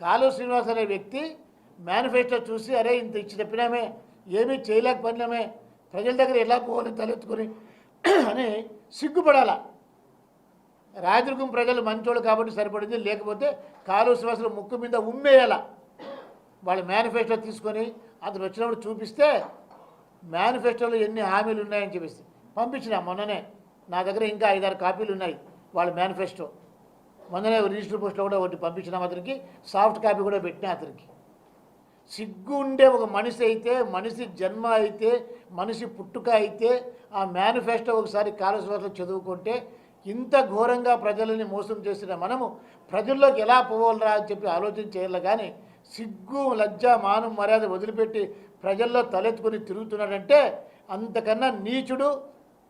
కాలువ శ్రీనివాస్ అనే వ్యక్తి మేనిఫెస్టో చూసి అరే ఇంత ఇచ్చి చెప్పినామే ఏమీ చేయలేకపోయినామే ప్రజల దగ్గర ఎలా పోవాలని తలెత్తుకొని అని సిగ్గుపడాల. రాయదుర్గం ప్రజలు మంచోళ్ళు కాబట్టి సరిపడింది, లేకపోతే కాలువ శ్రీనివాసులు ముక్కు మీద ఉమ్మేయాల. వాళ్ళ మేనిఫెస్టో తీసుకొని అతను వచ్చినప్పుడు చూపిస్తే మేనిఫెస్టోలో ఎన్ని హామీలు ఉన్నాయని చెప్పేసి పంపించిన. మొన్ననే నా దగ్గర ఇంకా 5-6 కాపీలు ఉన్నాయి వాళ్ళ మేనిఫెస్టో. మొన్ననే రిజిస్టర్ పోస్ట్లో కూడా ఒకటి పంపించినాం అతనికి, సాఫ్ట్ కాపీ కూడా పెట్టినా అతనికి. సిగ్గు ఉండే ఒక మనిషి అయితే, మనిషి జన్మ అయితే, మనిషి పుట్టుక అయితే ఆ మేనిఫెస్టో ఒకసారి కాలువ చదువుకుంటే ఇంత ఘోరంగా ప్రజలని మోసం చేసిన మనము ప్రజల్లోకి ఎలా పోవాలరా అని చెప్పి ఆలోచన చేయాలి. కానీ సిగ్గు లజ్జ మానం మర్యాద వదిలిపెట్టి ప్రజల్లో తలెత్తుకొని తిరుగుతున్నాడంటే అంతకన్నా నీచుడు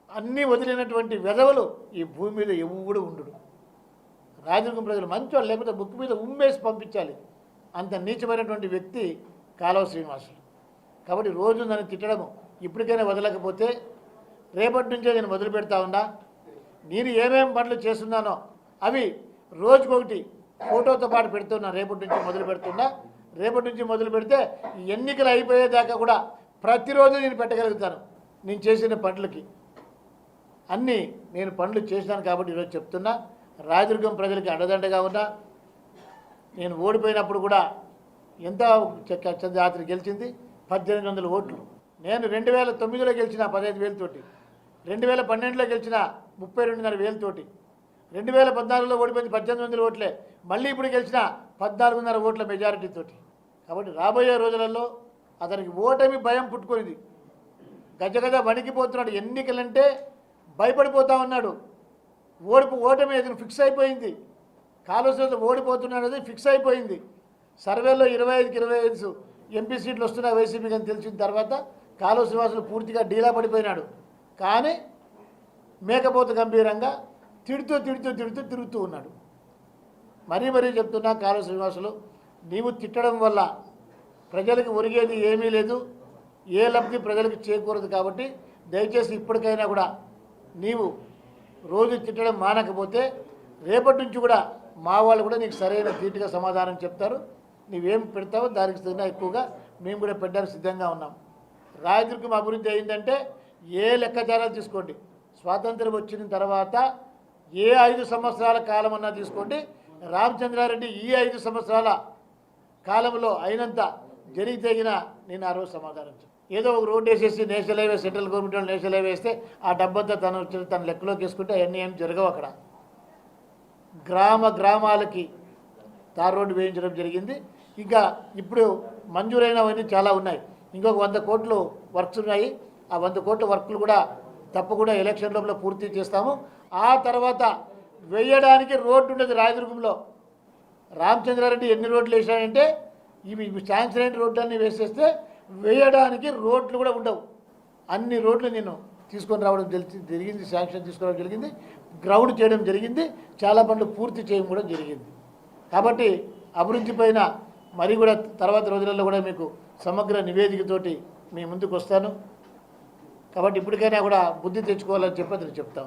అన్నీ వదిలినటువంటి వెధవలు ఈ భూమి మీద ఎవడు ఉండడు. రాజదుర్గం ప్రజలు మంచోళ్ళు, లేకపోతే ముక్కు మీద ఉమ్మేసి పంపించాలి. అంత నీచమైనటువంటి వ్యక్తి కాలువ శ్రీనివాసులు. కాబట్టి రోజు నన్ను తిట్టడము ఇప్పటికైనా వదలకపోతే రేపటి నుంచే నేను మొదలు పెడతా ఉన్నా. నేను ఏమేమి పనులు చేస్తున్నానో అవి రోజుకొకటి ఫోటోతో పాటు పెడుతున్నా. రేపటి నుంచి మొదలు పెడుతున్నా. రేపటి నుంచి మొదలు పెడితే ఎన్నికలు అయిపోయేదాకా కూడా ప్రతిరోజు నేను పెట్టగలుగుతాను. నేను చేసిన పనులకి అన్నీ నేను పనులు చేసినాను కాబట్టి ఈరోజు చెప్తున్నా. రాయదుర్గం ప్రజలకి అండదండగా ఉన్నా. నేను ఓడిపోయినప్పుడు కూడా ఎంత జాతర గెలిచింది 1800 ఓట్లు. నేను 2009లో గెలిచిన 15,000 తోటి, 2012లో గెలిచిన 32,500 తోటి, 2014లో ఓడిపోయింది 1800 ఓట్లే, మళ్ళీ ఇప్పుడు గెలిచిన 14,500 ఓట్ల మెజారిటీ తోటి. కాబట్టి రాబోయే రోజులలో అతనికి ఓటమి భయం పుట్టుకునేది. గజగజ వణికిపోతున్నాడు. ఎన్నికలంటే భయపడిపోతా ఉన్నాడు. ఓటమి అతను ఫిక్స్ అయిపోయింది. కాలువ ఓడిపోతున్నాడు అది ఫిక్స్ అయిపోయింది. సర్వేలో 25కి 25 ఎంపీ సీట్లు వస్తున్నాయి వైసీపీకి అని తెలిసిన తర్వాత కాలువ శ్రీనివాసులు పూర్తిగా డీలా పడిపోయినాడు. కానీ మేకపోతు గంభీరంగా తిడుతూ ఉన్నాడు. మరీ చెప్తున్నా, కాలువ శ్రీనివాసులు నీవు తిట్టడం వల్ల ప్రజలకు ఒరిగేది ఏమీ లేదు, ఏ లబ్ధి ప్రజలకు చేకూరదు. కాబట్టి దయచేసి ఇప్పటికైనా కూడా నీవు రోజు తిట్టడం మానకపోతే రేపటి నుంచి కూడా మా వాళ్ళు కూడా నీకు సరైన ధీటుగా సమాధానం చెప్తారు. నీవేం పెడతావో దానికి తగిన ఎక్కువగా మేము కూడా పెట్టడానికి సిద్ధంగా ఉన్నాం. రాయదుర్గం అభివృద్ధి అయిందంటే ఏ లెక్కాచారాలు తీసుకోండి, స్వాతంత్రం వచ్చిన తర్వాత ఏ 5 సంవత్సరాల కాలం అన్నా తీసుకోండి, రామచంద్రారెడ్డి ఈ 5 సంవత్సరాల కాలంలో అయినంత జరిగితేగిన నేను ఆ రోజు సమాధానం చెప్పాను. ఏదో ఒక రోడ్డు వేసేసి నేషనల్ హైవే, సెంట్రల్ గవర్నమెంట్ వాళ్ళు నేషనల్ హైవే వేస్తే ఆ డబ్బంతా తన లెక్కలోకి వేసుకుంటే అవన్నీ ఏం జరగవు. అక్కడ గ్రామాలకి తార్ రోడ్డు వేయించడం జరిగింది. ఇంకా ఇప్పుడు మంజూరైనవన్నీ చాలా ఉన్నాయి. ఇంకొక 100 కోట్లు వర్క్స్ ఉన్నాయి. ఆ 100 కోట్ల వర్క్లు కూడా తప్పకుండా ఎలక్షన్ లోపల పూర్తి చేస్తాము. ఆ తర్వాత వేయడానికి రోడ్డు ఉండదు రాయదుర్గంలో. రామచంద్రారెడ్డి ఎన్ని రోడ్లు వేసాడంటే ఇవి శాంక్షన్ అయిన రోడ్లన్నీ వేసేస్తే వేయడానికి రోడ్లు కూడా ఉండవు. అన్ని రోడ్లు నేను తీసుకొని రావడం జరిగింది, శాంక్షన్ తీసుకోవడం జరిగింది, గ్రౌండ్ చేయడం జరిగింది, చాలా పనులు పూర్తి చేయడం కూడా జరిగింది. కాబట్టి అభివృద్ధి పైన మరి కూడా తర్వాత రోజులలో కూడా మీకు సమగ్ర నివేదికతోటి మీ ముందుకు వస్తాను. కాబట్టి ఇప్పటికైనా కూడా బుద్ధి తెచ్చుకోవాలని చెప్పి అతను చెప్తాను.